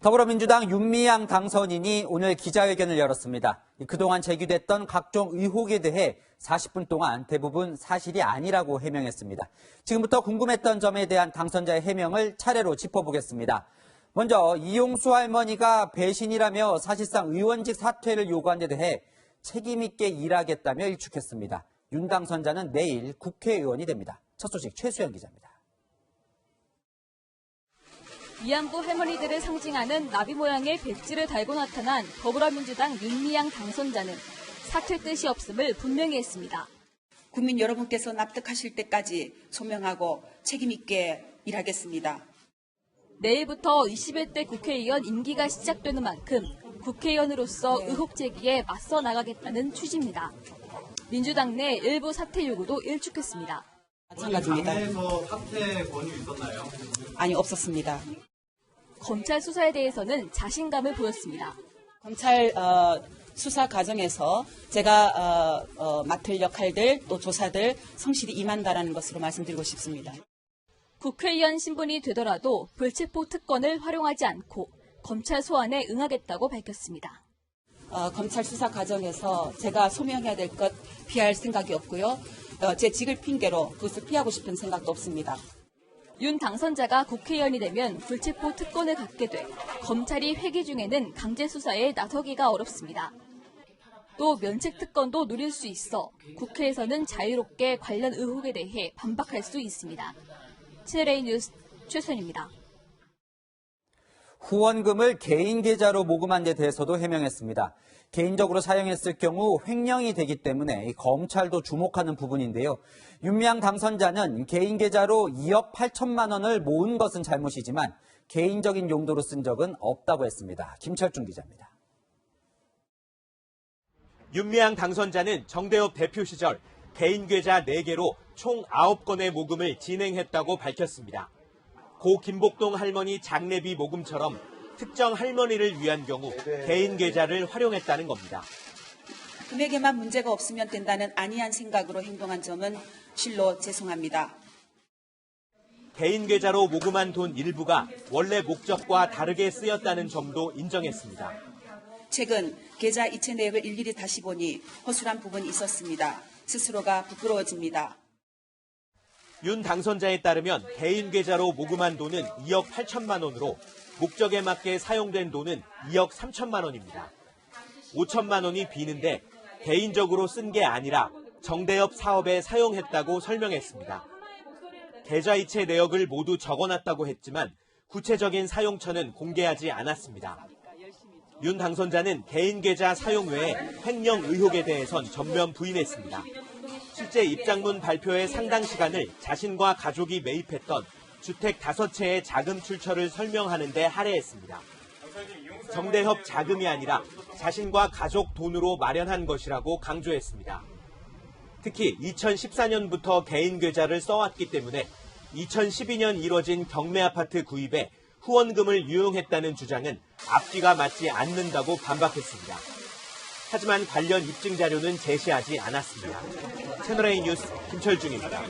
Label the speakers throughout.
Speaker 1: 더불어민주당 윤미향 당선인이 오늘 기자회견을 열었습니다. 그동안 제기됐던 각종 의혹에 대해 40분 동안 대부분 사실이 아니라고 해명했습니다. 지금부터 궁금했던 점에 대한 당선자의 해명을 차례로 짚어보겠습니다. 먼저 이용수 할머니가 배신이라며 사실상 의원직 사퇴를 요구한 데 대해 책임 있게 일하겠다며 일축했습니다. 윤 당선자는 내일 국회의원이 됩니다. 첫 소식 최수연 기자입니다.
Speaker 2: 위안부 할머니들을 상징하는 나비 모양의 배지를 달고 나타난 더불어민주당 윤미향 당선자는 사퇴 뜻이 없음을 분명히 했습니다.
Speaker 3: 국민 여러분께서 납득하실 때까지 소명하고 책임 있게 일하겠습니다.
Speaker 2: 내일부터 21대 국회의원 임기가 시작되는 만큼 국회의원으로서 의혹 제기에 맞서 나가겠다는 취지입니다. 민주당 내 일부 사퇴 요구도 일축했습니다.
Speaker 3: 마찬가지입니다.
Speaker 4: 당내에서 사퇴 권유 있었나요?
Speaker 3: 아니, 없었습니다.
Speaker 2: 검찰 수사에 대해서는 자신감을 보였습니다.
Speaker 3: 검찰 수사 과정에서 제가 맡을 역할들 또 조사들 성실히 임한다라는 것으로 말씀드리고 싶습니다.
Speaker 2: 국회의원 신분이 되더라도 불체포 특권을 활용하지 않고 검찰 소환에 응하겠다고 밝혔습니다.
Speaker 3: 검찰 수사 과정에서 제가 소명해야 될 것 피할 생각이 없고요. 제 직을 핑계로 그것을 피하고 싶은 생각도 없습니다.
Speaker 2: 윤 당선자가 국회의원이 되면 불체포 특권을 갖게 돼 검찰이 회기 중에는 강제 수사에 나서기가 어렵습니다. 또 면책 특권도 누릴 수 있어 국회에서는 자유롭게 관련 의혹에 대해 반박할 수 있습니다. 채널A 뉴스 최선입니다.
Speaker 1: 후원금을 개인 계좌로 모금한 데 대해서도 해명했습니다. 개인적으로 사용했을 경우 횡령이 되기 때문에 검찰도 주목하는 부분인데요. 윤미향 당선자는 개인 계좌로 2억 8천만 원을 모은 것은 잘못이지만 개인적인 용도로 쓴 적은 없다고 했습니다. 김철중 기자입니다.
Speaker 5: 윤미향 당선자는 정대협 대표 시절 개인 계좌 4개로 총 9건의 모금을 진행했다고 밝혔습니다. 고 김복동 할머니 장례비 모금처럼 특정 할머니를 위한 경우 개인 계좌를 활용했다는 겁니다.
Speaker 3: 금액에만 문제가 없으면 된다는 안이한 생각으로 행동한 점은 실로 죄송합니다.
Speaker 5: 개인 계좌로 모금한 돈 일부가 원래 목적과 다르게 쓰였다는 점도 인정했습니다.
Speaker 3: 최근 계좌 이체 내역을 일일이 다시 보니 허술한 부분이 있었습니다. 스스로가 부끄러워집니다.
Speaker 5: 윤 당선자에 따르면 개인 계좌로 모금한 돈은 2억 8천만 원으로 목적에 맞게 사용된 돈은 2억 3천만 원입니다. 5천만 원이 비는데 개인적으로 쓴 게 아니라 정대협 사업에 사용했다고 설명했습니다. 계좌 이체 내역을 모두 적어놨다고 했지만 구체적인 사용처는 공개하지 않았습니다. 윤 당선자는 개인 계좌 사용 외에 횡령 의혹에 대해선 전면 부인했습니다. 실제 입장문 발표의 상당 시간을 자신과 가족이 매입했던 주택 5채의 자금 출처를 설명하는 데 할애했습니다. 정대협 자금이 아니라 자신과 가족 돈으로 마련한 것이라고 강조했습니다. 특히 2014년부터 개인 계좌를 써왔기 때문에 2012년 이뤄진 경매아파트 구입에 후원금을 유용했다는 주장은 앞뒤가 맞지 않는다고 반박했습니다. 하지만 관련 입증 자료는 제시하지 않았습니다. 채널A 뉴스 김철중입니다.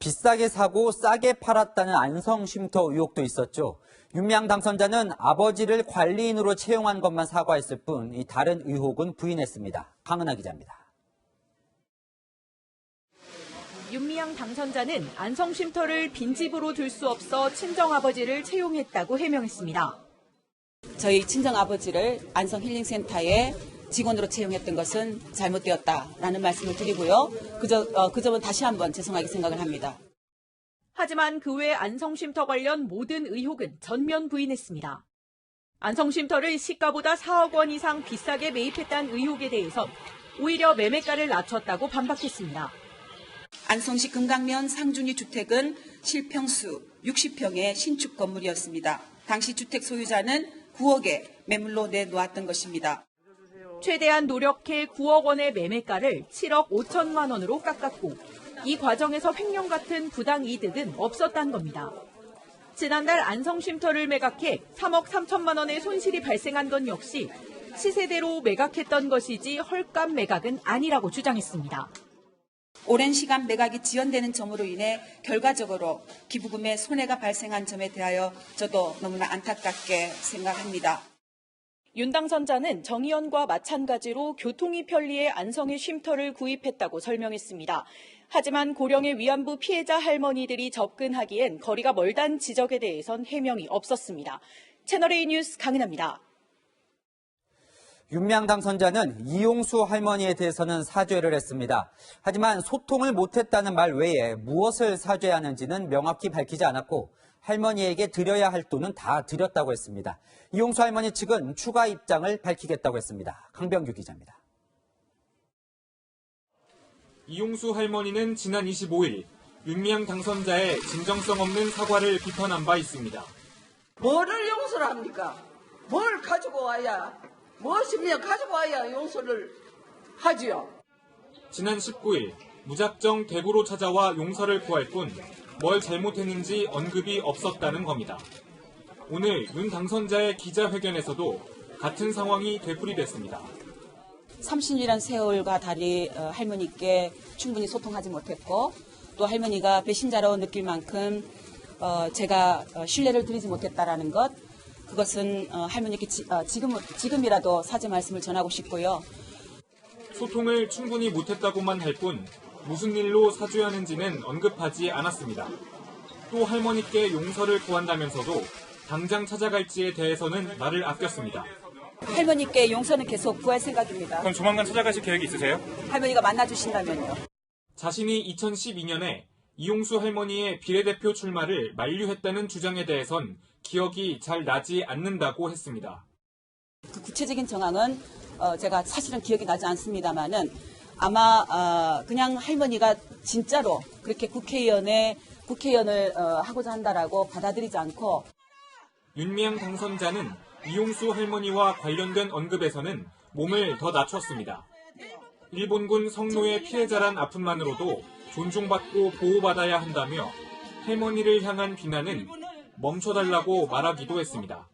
Speaker 1: 비싸게 사고 싸게 팔았다는 안성 쉼터 의혹도 있었죠. 윤미향 당선자는 아버지를 관리인으로 채용한 것만 사과했을 뿐 이 다른 의혹은 부인했습니다. 강은하 기자입니다.
Speaker 6: 윤미향 당선자는 안성 쉼터를 빈집으로 둘 수 없어 친정아버지를 채용했다고 해명했습니다.
Speaker 3: 저희 친정아버지를 안성 힐링센터에 직원으로 채용했던 것은 잘못되었다라는 말씀을 드리고요. 그 점은 다시 한번 죄송하게 생각을 합니다.
Speaker 6: 하지만 그 외 안성쉼터 관련 모든 의혹은 전면 부인했습니다. 안성쉼터를 시가보다 4억 원 이상 비싸게 매입했다는 의혹에 대해선 오히려 매매가를 낮췄다고 반박했습니다.
Speaker 3: 안성시 금강면 상준이 주택은 실평수 60평의 신축 건물이었습니다. 당시 주택 소유자는 9억에 매물로 내놓았던 것입니다.
Speaker 6: 최대한 노력해 9억 원의 매매가를 7억 5천만 원으로 깎았고 이 과정에서 횡령 같은 부당 이득은 없었다는 겁니다. 지난달 안성쉼터를 매각해 3억 3천만 원의 손실이 발생한 건 역시 시세대로 매각했던 것이지 헐값 매각은 아니라고 주장했습니다.
Speaker 3: 오랜 시간 매각이 지연되는 점으로 인해 결과적으로 기부금에 손해가 발생한 점에 대하여 저도 너무나 안타깝게 생각합니다.
Speaker 6: 윤 당선자는 정 의원과 마찬가지로 교통이 편리해 안성에 쉼터를 구입했다고 설명했습니다. 하지만 고령의 위안부 피해자 할머니들이 접근하기엔 거리가 멀다는 지적에 대해선 해명이 없었습니다. 채널A 뉴스 강은하입니다.
Speaker 1: 윤미향 당선자는 이용수 할머니에 대해서는 사죄를 했습니다. 하지만 소통을 못했다는 말 외에 무엇을 사죄하는지는 명확히 밝히지 않았고 할머니에게 드려야 할 돈은 다 드렸다고 했습니다. 이용수 할머니 측은 추가 입장을 밝히겠다고 했습니다. 강병규 기자입니다.
Speaker 7: 이용수 할머니는 지난 25일 윤미향 당선자의 진정성 없는 사과를 비판한 바 있습니다.
Speaker 8: 뭐를 용서를 합니까? 뭘 가지고 와야, 무엇이면 가지고 와야 용서를 하지요.
Speaker 7: 지난 19일 무작정 대구로 찾아와 용서를 구할 뿐 뭘 잘못했는지 언급이 없었다는 겁니다. 오늘 윤 당선자의 기자회견에서도 같은 상황이 되풀이됐습니다.
Speaker 3: 30년이라는 세월과 달리 할머니께 충분히 소통하지 못했고 또 할머니가 배신자로 느낄 만큼 제가 신뢰를 드리지 못했다라는 것, 그것은 할머니께 지금이라도 사죄 말씀을 전하고 싶고요.
Speaker 7: 소통을 충분히 못했다고만 할 뿐 무슨 일로 사죄하는지는 언급하지 않았습니다. 또 할머니께 용서를 구한다면서도 당장 찾아갈지에 대해서는 말을 아꼈습니다.
Speaker 3: 할머니께 용서는 계속 구할 생각입니다.
Speaker 7: 그럼 조만간 찾아가실 계획이 있으세요?
Speaker 3: 할머니가 만나주신다면요.
Speaker 7: 자신이 2012년에 이용수 할머니의 비례대표 출마를 만류했다는 주장에 대해선 기억이 잘 나지 않는다고 했습니다.
Speaker 3: 그 구체적인 정황은 제가 사실은 기억이 나지 않습니다만은 아마 그냥 할머니가 진짜로 그렇게 국회의원을 하고자 한다라고 받아들이지 않고
Speaker 7: 윤미향 당선자는 이용수 할머니와 관련된 언급에서는 몸을 더 낮췄습니다. 일본군 성노예 피해자란 아픔만으로도 존중받고 보호받아야 한다며 할머니를 향한 비난은 멈춰달라고 말하기도 했습니다.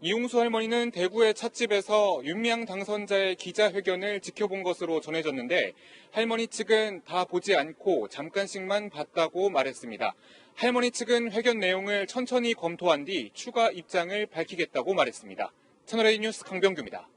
Speaker 9: 이용수 할머니는 대구의 찻집에서 윤미향 당선자의 기자회견을 지켜본 것으로 전해졌는데 할머니 측은 다 보지 않고 잠깐씩만 봤다고 말했습니다. 할머니 측은 회견 내용을 천천히 검토한 뒤 추가 입장을 밝히겠다고 말했습니다. 채널A 뉴스 강병규입니다.